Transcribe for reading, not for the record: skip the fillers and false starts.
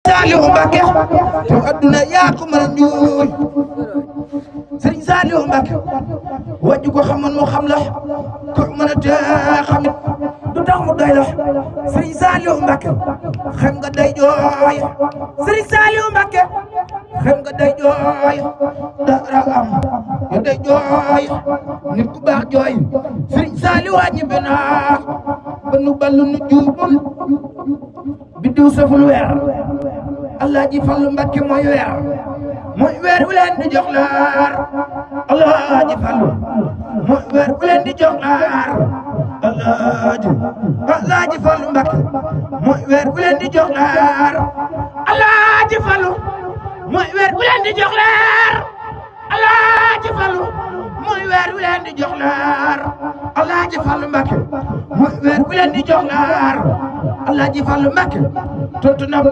Saliou Mbacké te adduna yaa ko mën a ñuul Serigne Saliou Mbacké wajju ko xamoon mu xam la ko mën a tee xamit du tax mu doy la Serigne Saliou Mbacké xam nga day jooy Serigne Saliou Mbacké xam nga day jooy dara am yo day jooy nit ku baax jooy Serigne Saliou wàññi bi naa ba nu ballu nu juubul biddiw saful weer Alaaji Fallu Mbacké mooy weer wu leen di jox laar Alaaji Fallu mooy weer wu leen di jox laar Alaaji Fallu Mbacké mooy weer wu leen di jox laar Alaaji Fallu mooy weer wu leen di jox laar Alaaji Fallu mooy weer wu leen di jox laar Alaaji Fallu Mbacké mooy weer wu leen di jox laar Alaaji Fallu Mbacké tontu nam